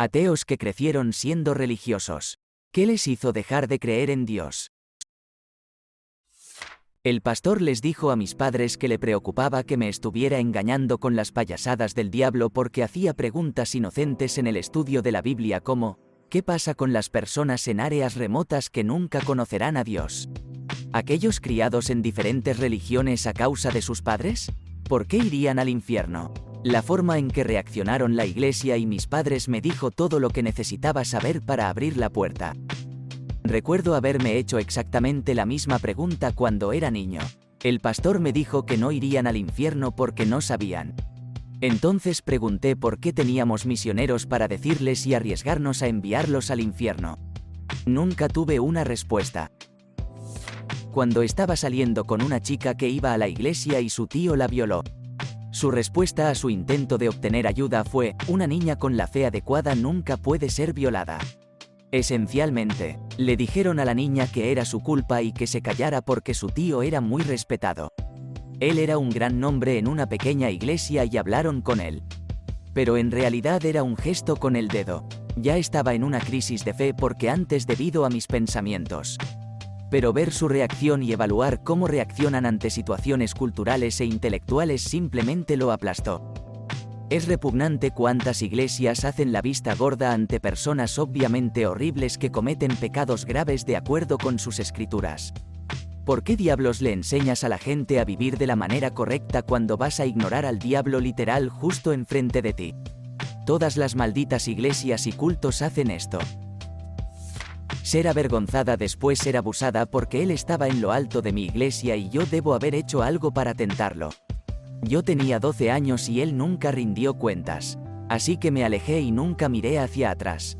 Ateos que crecieron siendo religiosos. ¿Qué les hizo dejar de creer en Dios? El pastor les dijo a mis padres que le preocupaba que me estuviera engañando con las payasadas del diablo porque hacía preguntas inocentes en el estudio de la Biblia como, ¿qué pasa con las personas en áreas remotas que nunca conocerán a Dios? ¿Aquellos criados en diferentes religiones a causa de sus padres? ¿Por qué irían al infierno? La forma en que reaccionaron la iglesia y mis padres me dijo todo lo que necesitaba saber para abrir la puerta. Recuerdo haberme hecho exactamente la misma pregunta cuando era niño. El pastor me dijo que no irían al infierno porque no sabían. Entonces pregunté por qué teníamos misioneros para decirles y arriesgarnos a enviarlos al infierno. Nunca tuve una respuesta. Cuando estaba saliendo con una chica que iba a la iglesia y su tío la violó. Su respuesta a su intento de obtener ayuda fue, una niña con la fe adecuada nunca puede ser violada. Esencialmente, le dijeron a la niña que era su culpa y que se callara porque su tío era muy respetado. Él era un gran nombre en una pequeña iglesia y hablaron con él. Pero en realidad era un gesto con el dedo. Ya estaba en una crisis de fe porque antes debido a mis pensamientos. Pero ver su reacción y evaluar cómo reaccionan ante situaciones culturales e intelectuales simplemente lo aplastó. Es repugnante cuántas iglesias hacen la vista gorda ante personas obviamente horribles que cometen pecados graves de acuerdo con sus escrituras. ¿Por qué diablos le enseñas a la gente a vivir de la manera correcta cuando vas a ignorar al diablo literal justo enfrente de ti? Todas las malditas iglesias y cultos hacen esto. Ser avergonzada después ser abusada porque él estaba en lo alto de mi iglesia y yo debo haber hecho algo para tentarlo. Yo tenía 12 años y él nunca rindió cuentas. Así que me alejé y nunca miré hacia atrás.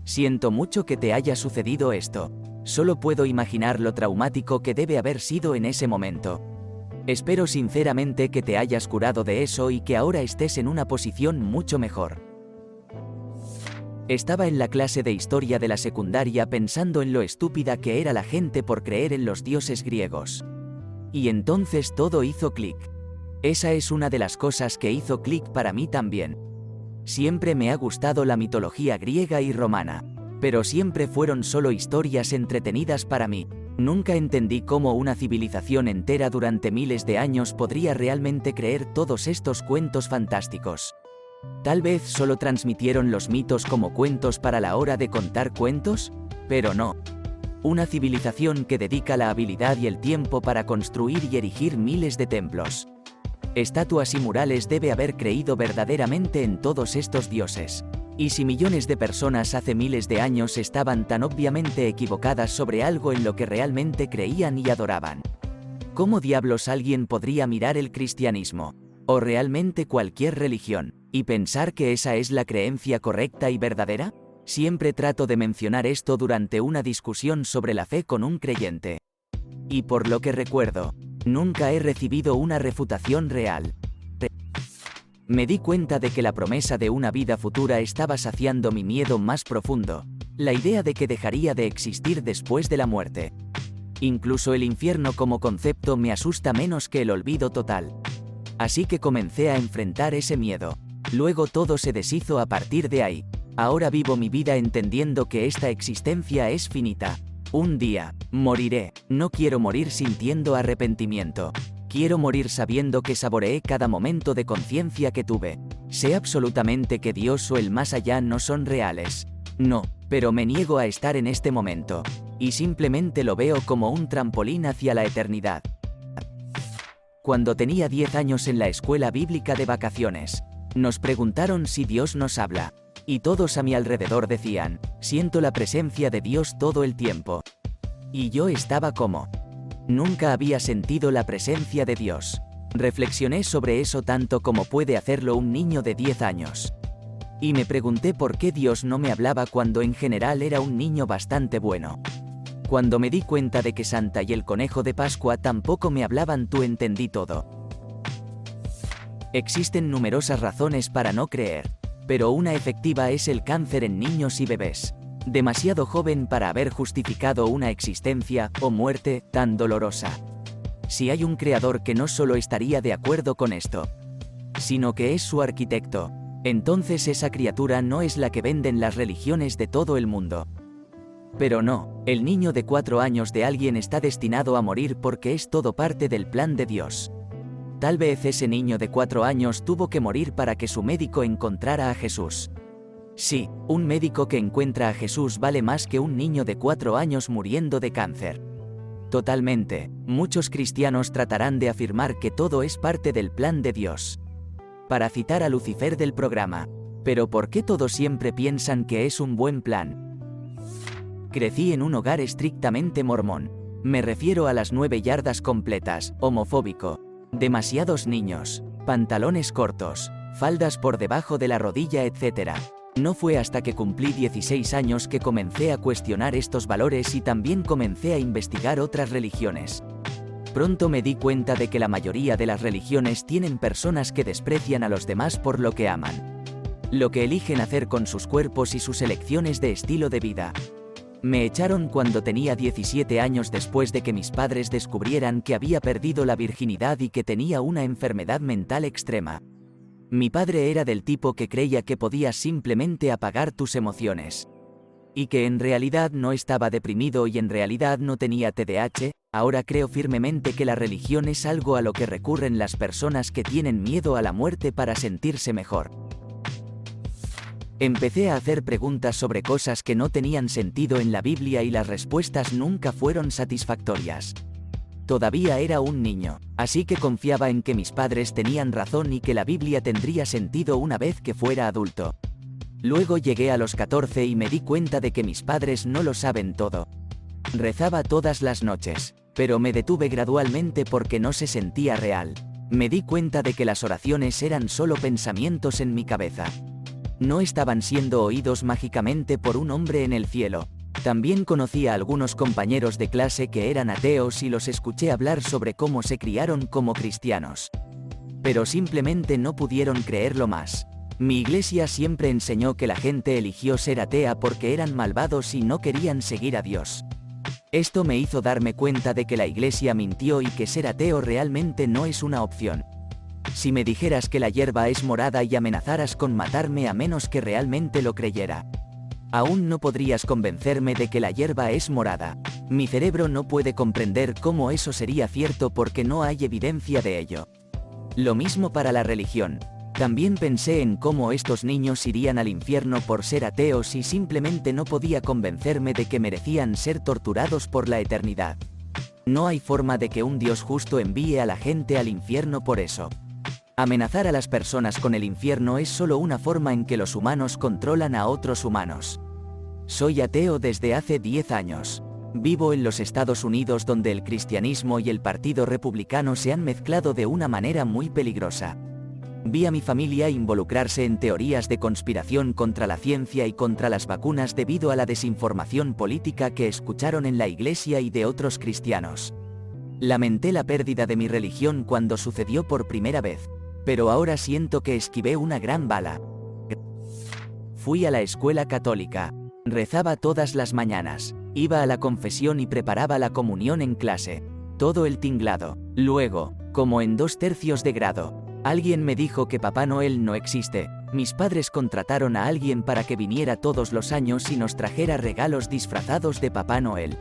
Siento mucho que te haya sucedido esto. Solo puedo imaginar lo traumático que debe haber sido en ese momento. Espero sinceramente que te hayas curado de eso y que ahora estés en una posición mucho mejor. Estaba en la clase de historia de la secundaria pensando en lo estúpida que era la gente por creer en los dioses griegos. Y entonces todo hizo clic. Esa es una de las cosas que hizo clic para mí también. Siempre me ha gustado la mitología griega y romana, pero siempre fueron solo historias entretenidas para mí. Nunca entendí cómo una civilización entera durante miles de años podría realmente creer todos estos cuentos fantásticos. Tal vez solo transmitieron los mitos como cuentos para la hora de contar cuentos, pero no. Una civilización que dedica la habilidad y el tiempo para construir y erigir miles de templos. Estatuas y murales debe haber creído verdaderamente en todos estos dioses. Y si millones de personas hace miles de años estaban tan obviamente equivocadas sobre algo en lo que realmente creían y adoraban. ¿Cómo diablos alguien podría mirar el cristianismo, o realmente cualquier religión, y pensar que esa es la creencia correcta y verdadera? Siempre trato de mencionar esto durante una discusión sobre la fe con un creyente. Y por lo que recuerdo, nunca he recibido una refutación real. Me di cuenta de que la promesa de una vida futura estaba saciando mi miedo más profundo, la idea de que dejaría de existir después de la muerte. Incluso el infierno como concepto me asusta menos que el olvido total. Así que comencé a enfrentar ese miedo. Luego todo se deshizo a partir de ahí. Ahora vivo mi vida entendiendo que esta existencia es finita. Un día, moriré. No quiero morir sintiendo arrepentimiento. Quiero morir sabiendo que saboreé cada momento de conciencia que tuve. Sé absolutamente que Dios o el más allá no son reales. No, pero me niego a estar en este momento. Y simplemente lo veo como un trampolín hacia la eternidad. Cuando tenía 10 años en la escuela bíblica de vacaciones, nos preguntaron si Dios nos habla. Y todos a mi alrededor decían, siento la presencia de Dios todo el tiempo. Y yo estaba como, nunca había sentido la presencia de Dios. Reflexioné sobre eso tanto como puede hacerlo un niño de 10 años. Y me pregunté por qué Dios no me hablaba cuando en general era un niño bastante bueno. Cuando me di cuenta de que Santa y el conejo de Pascua tampoco me hablaban, entendí todo. Existen numerosas razones para no creer. Pero una efectiva es el cáncer en niños y bebés. Demasiado joven para haber justificado una existencia, o muerte, tan dolorosa. Si hay un creador que no solo estaría de acuerdo con esto, sino que es su arquitecto, Entonces esa criatura no es la que venden las religiones de todo el mundo. Pero no, el niño de 4 años de alguien está destinado a morir porque es todo parte del plan de Dios. Tal vez ese niño de 4 años tuvo que morir para que su médico encontrara a Jesús. Sí, un médico que encuentra a Jesús vale más que un niño de 4 años muriendo de cáncer. Totalmente, muchos cristianos tratarán de afirmar que todo es parte del plan de Dios. Para citar a Lucifer del programa, ¿pero por qué todos siempre piensan que es un buen plan? Crecí en un hogar estrictamente mormón. Me refiero a las 9 yardas completas, homofóbico. Demasiados niños, pantalones cortos, faldas por debajo de la rodilla, etc. No fue hasta que cumplí 16 años que comencé a cuestionar estos valores y también comencé a investigar otras religiones. Pronto me di cuenta de que la mayoría de las religiones tienen personas que desprecian a los demás por lo que aman, lo que eligen hacer con sus cuerpos y sus elecciones de estilo de vida. Me echaron cuando tenía 17 años después de que mis padres descubrieran que había perdido la virginidad y que tenía una enfermedad mental extrema. Mi padre era del tipo que creía que podías simplemente apagar tus emociones. Y que en realidad no estaba deprimido y en realidad no tenía TDAH. Ahora creo firmemente que la religión es algo a lo que recurren las personas que tienen miedo a la muerte para sentirse mejor. Empecé a hacer preguntas sobre cosas que no tenían sentido en la Biblia y las respuestas nunca fueron satisfactorias. Todavía era un niño, así que confiaba en que mis padres tenían razón y que la Biblia tendría sentido una vez que fuera adulto. Luego llegué a los 14 y me di cuenta de que mis padres no lo saben todo. Rezaba todas las noches, pero me detuve gradualmente porque no se sentía real. Me di cuenta de que las oraciones eran solo pensamientos en mi cabeza. No estaban siendo oídos mágicamente por un hombre en el cielo. También conocí a algunos compañeros de clase que eran ateos y los escuché hablar sobre cómo se criaron como cristianos. Pero simplemente no pudieron creerlo más. Mi iglesia siempre enseñó que la gente eligió ser atea porque eran malvados y no querían seguir a Dios. Esto me hizo darme cuenta de que la iglesia mintió y que ser ateo realmente no es una opción. Si me dijeras que la hierba es morada y amenazaras con matarme a menos que realmente lo creyera, aún no podrías convencerme de que la hierba es morada. Mi cerebro no puede comprender cómo eso sería cierto porque no hay evidencia de ello. Lo mismo para la religión. También pensé en cómo estos niños irían al infierno por ser ateos y simplemente no podía convencerme de que merecían ser torturados por la eternidad. No hay forma de que un Dios justo envíe a la gente al infierno por eso. Amenazar a las personas con el infierno es solo una forma en que los humanos controlan a otros humanos. Soy ateo desde hace 10 años. Vivo en los Estados Unidos donde el cristianismo y el Partido Republicano se han mezclado de una manera muy peligrosa. Vi a mi familia involucrarse en teorías de conspiración contra la ciencia y contra las vacunas debido a la desinformación política que escucharon en la iglesia y de otros cristianos. Lamenté la pérdida de mi religión cuando sucedió por primera vez, pero ahora siento que esquivé una gran bala. Fui a la escuela católica. Rezaba todas las mañanas. Iba a la confesión y preparaba la comunión en clase. Todo el tinglado. Luego, como en 2/3 de grado, alguien me dijo que Papá Noel no existe. Mis padres contrataron a alguien para que viniera todos los años y nos trajera regalos disfrazados de Papá Noel.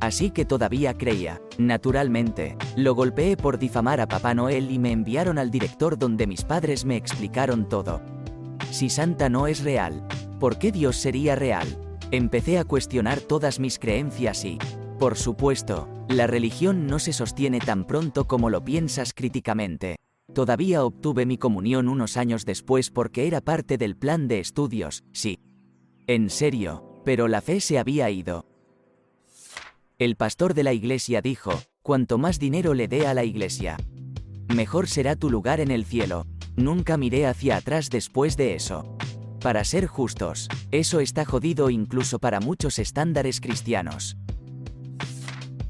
Así que todavía creía. Naturalmente, lo golpeé por difamar a Papá Noel y me enviaron al director donde mis padres me explicaron todo. Si Santa no es real, ¿por qué Dios sería real? Empecé a cuestionar todas mis creencias y, por supuesto, la religión no se sostiene tan pronto como lo piensas críticamente. Todavía obtuve mi comunión unos años después porque era parte del plan de estudios, sí. En serio, pero la fe se había ido. El pastor de la iglesia dijo, cuanto más dinero le dé a la iglesia, mejor será tu lugar en el cielo. Nunca miré hacia atrás después de eso. Para ser justos, eso está jodido incluso para muchos estándares cristianos.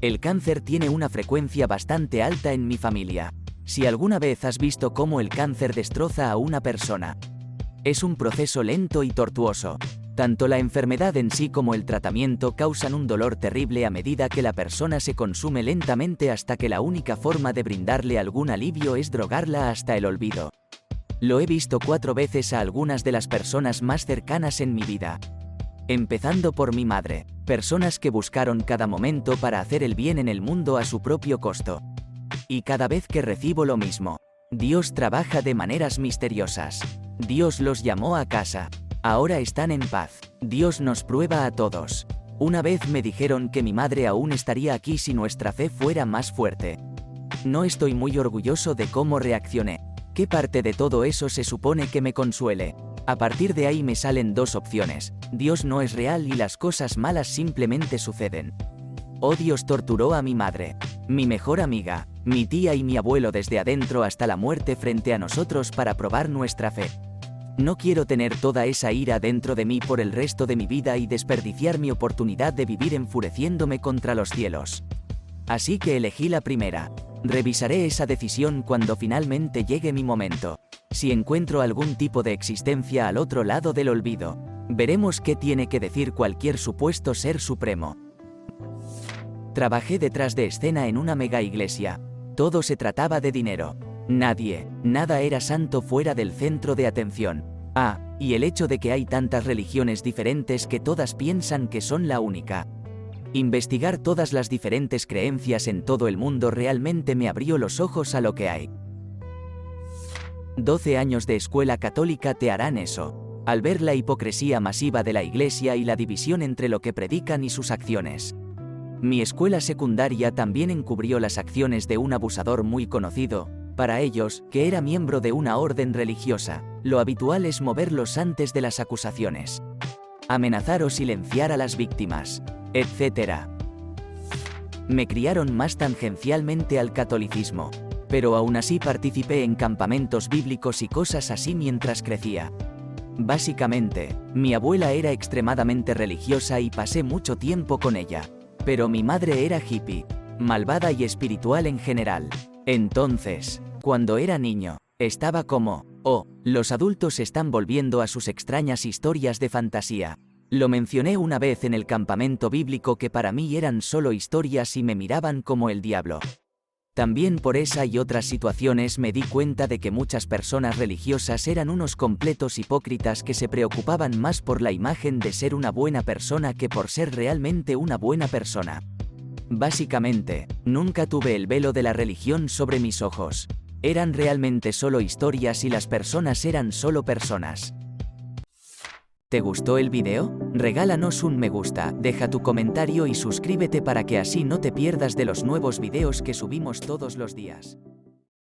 El cáncer tiene una frecuencia bastante alta en mi familia. Si alguna vez has visto cómo el cáncer destroza a una persona, es un proceso lento y tortuoso. Tanto la enfermedad en sí como el tratamiento causan un dolor terrible a medida que la persona se consume lentamente hasta que la única forma de brindarle algún alivio es drogarla hasta el olvido. Lo he visto 4 veces a algunas de las personas más cercanas en mi vida. Empezando por mi madre, personas que buscaron cada momento para hacer el bien en el mundo a su propio costo. Y cada vez que recibo lo mismo, Dios trabaja de maneras misteriosas. Dios los llamó a casa. Ahora están en paz. Dios nos prueba a todos. Una vez me dijeron que mi madre aún estaría aquí si nuestra fe fuera más fuerte. No estoy muy orgulloso de cómo reaccioné. ¿Qué parte de todo eso se supone que me consuele? A partir de ahí me salen 2 opciones. Dios no es real y las cosas malas simplemente suceden. O Dios torturó a mi madre, mi mejor amiga, mi tía y mi abuelo desde adentro hasta la muerte frente a nosotros para probar nuestra fe. No quiero tener toda esa ira dentro de mí por el resto de mi vida y desperdiciar mi oportunidad de vivir enfureciéndome contra los cielos. Así que elegí la primera. Revisaré esa decisión cuando finalmente llegue mi momento. Si encuentro algún tipo de existencia al otro lado del olvido, veremos qué tiene que decir cualquier supuesto ser supremo. Trabajé detrás de escena en una mega iglesia. Todo se trataba de dinero. Nada era santo fuera del centro de atención. Y el hecho de que hay tantas religiones diferentes que todas piensan que son la única. Investigar todas las diferentes creencias en todo el mundo realmente me abrió los ojos a lo que hay. 12 años de escuela católica te harán eso. Al ver la hipocresía masiva de la iglesia y la división entre lo que predican y sus acciones. Mi escuela secundaria también encubrió las acciones de un abusador muy conocido. Para ellos, que era miembro de una orden religiosa, lo habitual es moverlos antes de las acusaciones. Amenazar o silenciar a las víctimas, etc. Me criaron más tangencialmente al catolicismo, pero aún así participé en campamentos bíblicos y cosas así mientras crecía. Básicamente, mi abuela era extremadamente religiosa y pasé mucho tiempo con ella, pero mi madre era hippie, malvada y espiritual en general. Entonces, cuando era niño, estaba como, los adultos están volviendo a sus extrañas historias de fantasía. Lo mencioné una vez en el campamento bíblico que para mí eran solo historias y me miraban como el diablo. También por esa y otras situaciones me di cuenta de que muchas personas religiosas eran unos completos hipócritas que se preocupaban más por la imagen de ser una buena persona que por ser realmente una buena persona. Básicamente, nunca tuve el velo de la religión sobre mis ojos. Eran realmente solo historias y las personas eran solo personas. ¿Te gustó el video? Regálanos un me gusta, deja tu comentario y suscríbete para que así no te pierdas de los nuevos videos que subimos todos los días.